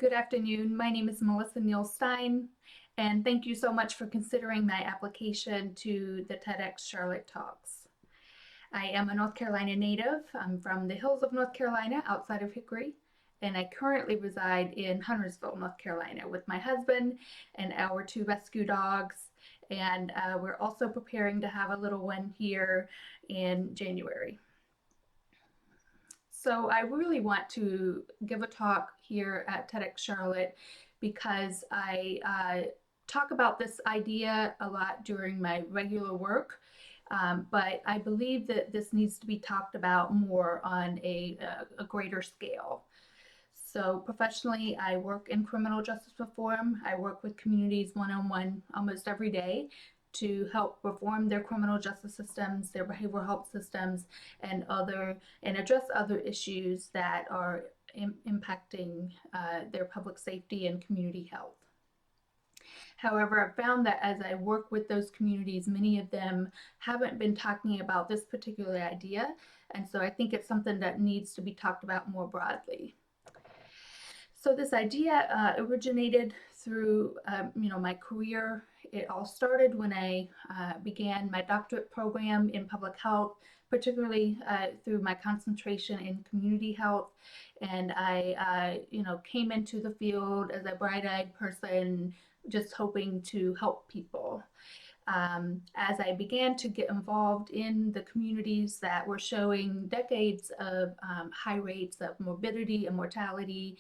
Good afternoon. My name is Melissa Neal Stein, and thank you so much for considering my application to the TEDx Charlotte Talks. I am a North Carolina native. I'm from the hills of North Carolina outside of Hickory, and I currently reside in Huntersville, North Carolina with my husband and our two rescue dogs. And we're also preparing to have a little one here in January. So I really want to give a talk here at TEDx Charlotte because I talk about this idea a lot during my regular work, but I believe that this needs to be talked about more on a greater scale. So professionally, I work in criminal justice reform. I work with communities one-on-one almost every day to help reform their criminal justice systems, their behavioral health systems, and address other issues that are impacting their public safety and community health. However, I've found that as I work with those communities, many of them haven't been talking about this particular idea, and so I think it's something that needs to be talked about more broadly. So this idea originated through my career. It all started when I began my doctorate program in public health, particularly through my concentration in community health. And I came into the field as a bright-eyed person, just hoping to help people. As I began to get involved in the communities that were showing decades of high rates of morbidity and mortality,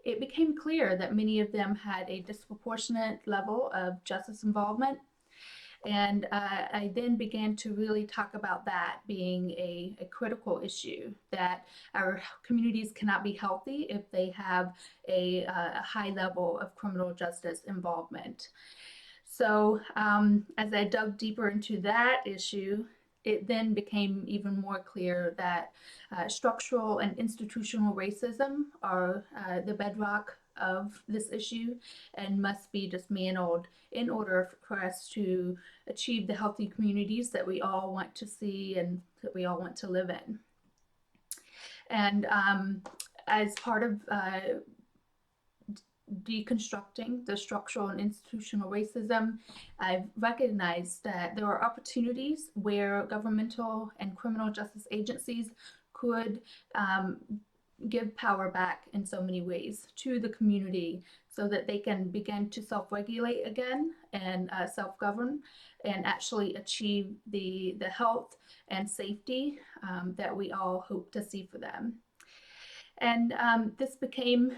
it became clear that many of them had a disproportionate level of justice involvement. And I then began to really talk about that being a critical issue, that our communities cannot be healthy if they have a high level of criminal justice involvement. So as I dug deeper into that issue, it then became even more clear that structural and institutional racism are the bedrock of this issue and must be dismantled in order for us to achieve the healthy communities that we all want to see and that we all want to live in. And as part of deconstructing the structural and institutional racism, I've recognized that there are opportunities where governmental and criminal justice agencies could give power back in so many ways to the community so that they can begin to self-regulate again and self-govern and actually achieve the health and safety that we all hope to see for them. And this became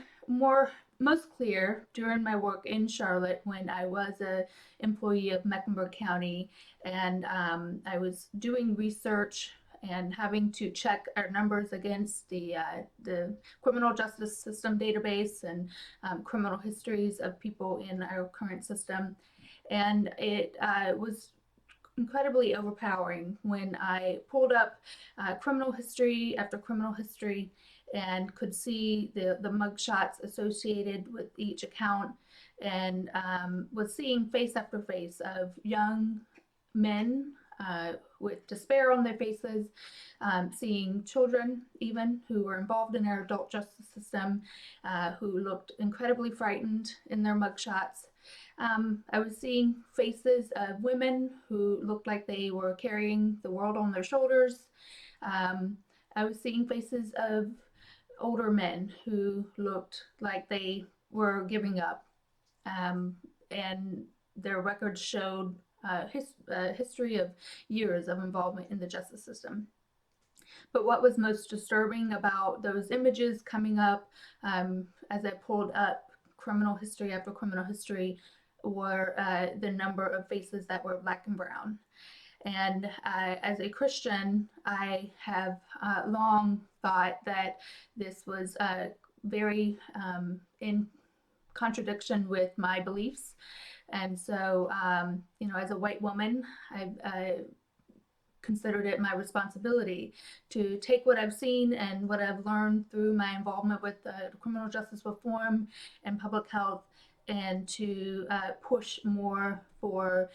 most clear during my work in Charlotte when I was an employee of Mecklenburg County, and I was doing research and having to check our numbers against the criminal justice system database and criminal histories of people in our current system. And it was incredibly overpowering when I pulled up criminal history after criminal history and could see the mugshots associated with each account, and was seeing face after face of young men with despair on their faces, seeing children even who were involved in our adult justice system who looked incredibly frightened in their mugshots. I was seeing faces of women who looked like they were carrying the world on their shoulders. I was seeing faces of older men who looked like they were giving up, and their records showed history of years of involvement in the justice system. But what was most disturbing about those images coming up as I pulled up criminal history after criminal history were the number of faces that were Black and brown. And as a Christian, I have long thought that this was very in contradiction with my beliefs. And so, as a white woman, I considered it my responsibility to take what I've seen and what I've learned through my involvement with criminal justice reform and public health, and to push more for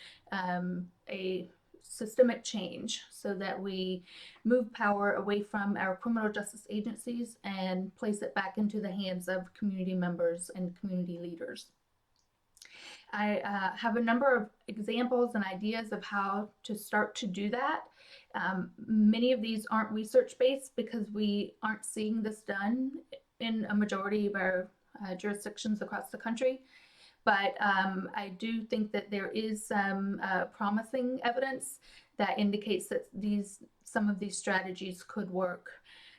a systemic change so that we move power away from our criminal justice agencies and place it back into the hands of community members and community leaders. I have a number of examples and ideas of how to start to do that. Many of these aren't research-based because we aren't seeing this done in a majority of our jurisdictions across the country. But I do think that there is some promising evidence that indicates that some of these strategies could work.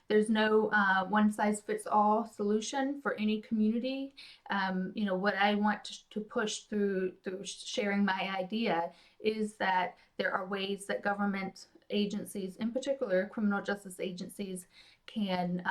There's no one-size-fits-all solution for any community. What I want to push through sharing my idea is that there are ways that government agencies, in particular criminal justice agencies, can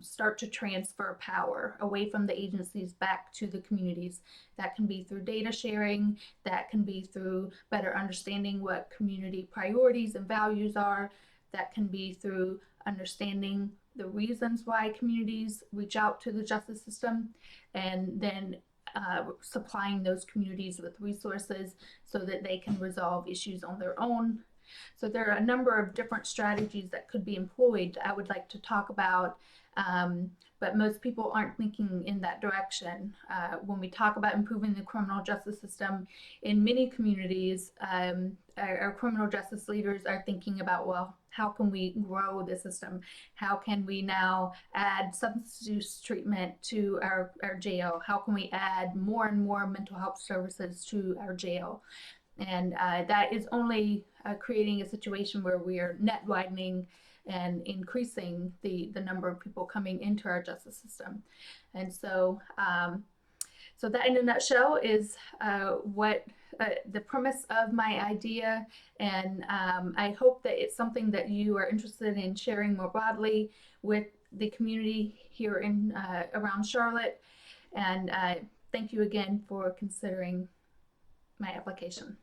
start to transfer power away from the agencies back to the communities. That can be through data sharing, that can be through better understanding what community priorities and values are, that can be through understanding the reasons why communities reach out to the justice system, and then supplying those communities with resources so that they can resolve issues on their own. So there are a number of different strategies that could be employed I would like to talk about, but most people aren't thinking in that direction. When we talk about improving the criminal justice system, in many communities, our criminal justice leaders are thinking about, well, how can we grow the system? How can we now add substance use treatment to our jail? How can we add more and more mental health services to our jail? And that is only creating a situation where we are net widening and increasing the number of people coming into our justice system. And so, so that in a nutshell is what the premise of my idea. And I hope that it's something that you are interested in sharing more broadly with the community here in around Charlotte. And thank you again for considering my application.